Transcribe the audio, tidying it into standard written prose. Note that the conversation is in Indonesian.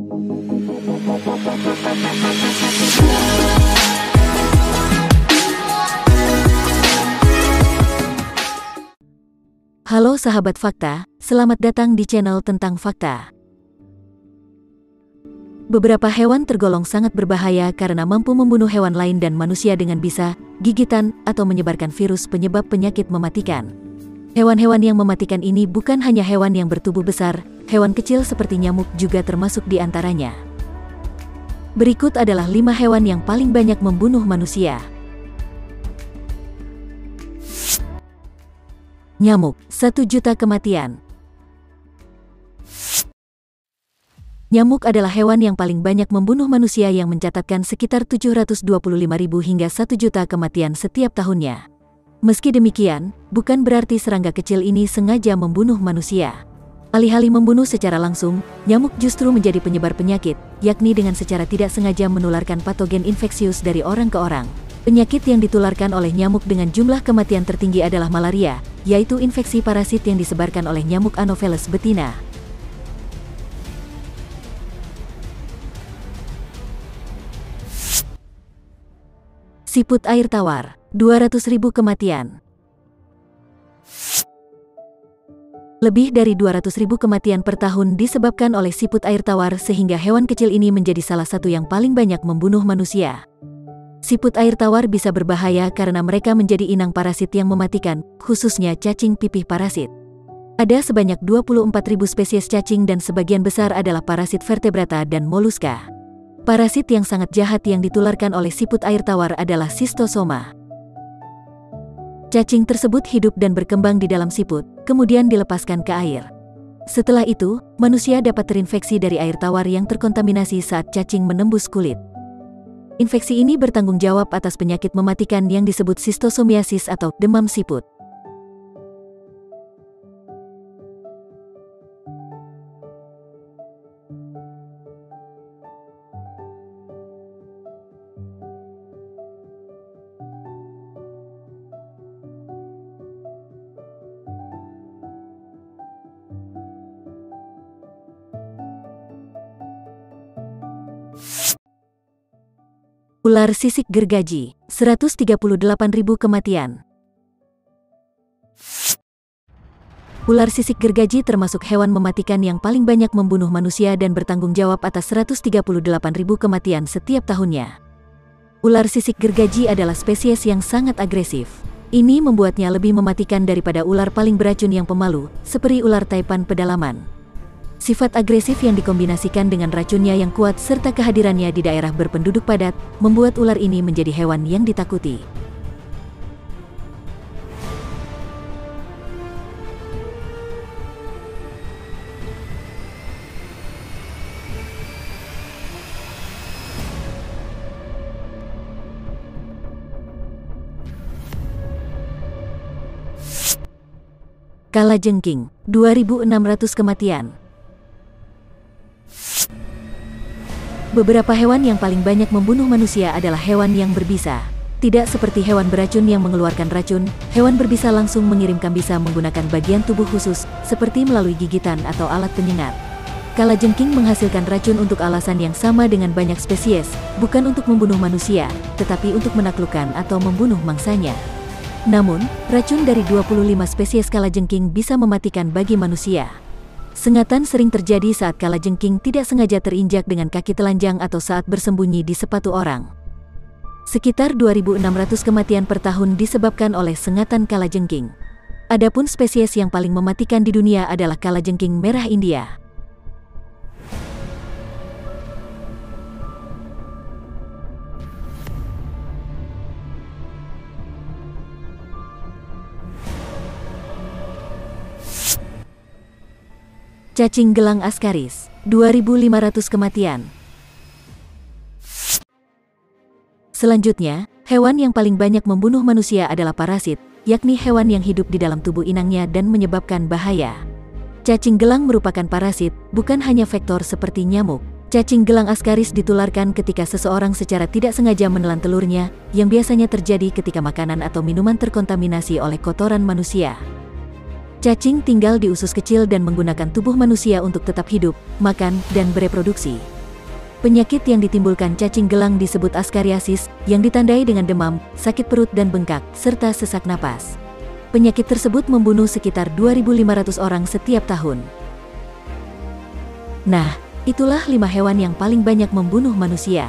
Halo sahabat fakta, selamat datang di channel tentang fakta. Beberapa hewan tergolong sangat berbahaya karena mampu membunuh hewan lain dan manusia dengan bisa, gigitan, atau menyebarkan virus penyebab penyakit mematikan. Hewan-hewan yang mematikan ini bukan hanya hewan yang bertubuh besar, hewan kecil seperti nyamuk juga termasuk di antaranya. Berikut adalah 5 hewan yang paling banyak membunuh manusia. Nyamuk, 1 juta kematian. Nyamuk adalah hewan yang paling banyak membunuh manusia yang mencatatkan sekitar 725.000 hingga 1 juta kematian setiap tahunnya. Meski demikian, bukan berarti serangga kecil ini sengaja membunuh manusia. Alih-alih membunuh secara langsung, nyamuk justru menjadi penyebar penyakit, yakni dengan secara tidak sengaja menularkan patogen infeksius dari orang ke orang. Penyakit yang ditularkan oleh nyamuk dengan jumlah kematian tertinggi adalah malaria, yaitu infeksi parasit yang disebarkan oleh nyamuk Anopheles betina. Siput air tawar, 200.000 kematian. Lebih dari 200.000 kematian per tahun disebabkan oleh siput air tawar sehingga hewan kecil ini menjadi salah satu yang paling banyak membunuh manusia. Siput air tawar bisa berbahaya karena mereka menjadi inang parasit yang mematikan, khususnya cacing pipih parasit. Ada sebanyak 24.000 spesies cacing dan sebagian besar adalah parasit vertebrata dan moluska. Parasit yang sangat jahat yang ditularkan oleh siput air tawar adalah Schistosoma. Cacing tersebut hidup dan berkembang di dalam siput, kemudian dilepaskan ke air. Setelah itu, manusia dapat terinfeksi dari air tawar yang terkontaminasi saat cacing menembus kulit. Infeksi ini bertanggung jawab atas penyakit mematikan yang disebut schistosomiasis atau demam siput. Ular sisik gergaji, 138.000 kematian. Ular sisik gergaji termasuk hewan mematikan yang paling banyak membunuh manusia dan bertanggung jawab atas 138.000 kematian setiap tahunnya. Ular sisik gergaji adalah spesies yang sangat agresif. Ini membuatnya lebih mematikan daripada ular paling beracun yang pemalu, seperti ular taipan pedalaman. Sifat agresif yang dikombinasikan dengan racunnya yang kuat serta kehadirannya di daerah berpenduduk padat, membuat ular ini menjadi hewan yang ditakuti. Kalajengking, 2.600 kematian. Beberapa hewan yang paling banyak membunuh manusia adalah hewan yang berbisa. Tidak seperti hewan beracun yang mengeluarkan racun, hewan berbisa langsung mengirimkan bisa menggunakan bagian tubuh khusus, seperti melalui gigitan atau alat penyengat. Kalajengking menghasilkan racun untuk alasan yang sama dengan banyak spesies, bukan untuk membunuh manusia, tetapi untuk menaklukkan atau membunuh mangsanya. Namun, racun dari 25 spesies kalajengking bisa mematikan bagi manusia. Sengatan sering terjadi saat kalajengking tidak sengaja terinjak dengan kaki telanjang atau saat bersembunyi di sepatu orang. Sekitar 2.600 kematian per tahun disebabkan oleh sengatan kalajengking. Adapun spesies yang paling mematikan di dunia adalah kalajengking merah India. Cacing gelang Ascaris, 2.500 kematian. Selanjutnya, hewan yang paling banyak membunuh manusia adalah parasit, yakni hewan yang hidup di dalam tubuh inangnya dan menyebabkan bahaya. Cacing gelang merupakan parasit, bukan hanya vektor seperti nyamuk. Cacing gelang Ascaris ditularkan ketika seseorang secara tidak sengaja menelan telurnya, yang biasanya terjadi ketika makanan atau minuman terkontaminasi oleh kotoran manusia. Cacing tinggal di usus kecil dan menggunakan tubuh manusia untuk tetap hidup, makan, dan bereproduksi. Penyakit yang ditimbulkan cacing gelang disebut askariasis, yang ditandai dengan demam, sakit perut dan bengkak, serta sesak napas. Penyakit tersebut membunuh sekitar 2.500 orang setiap tahun. Nah, itulah 5 hewan yang paling banyak membunuh manusia.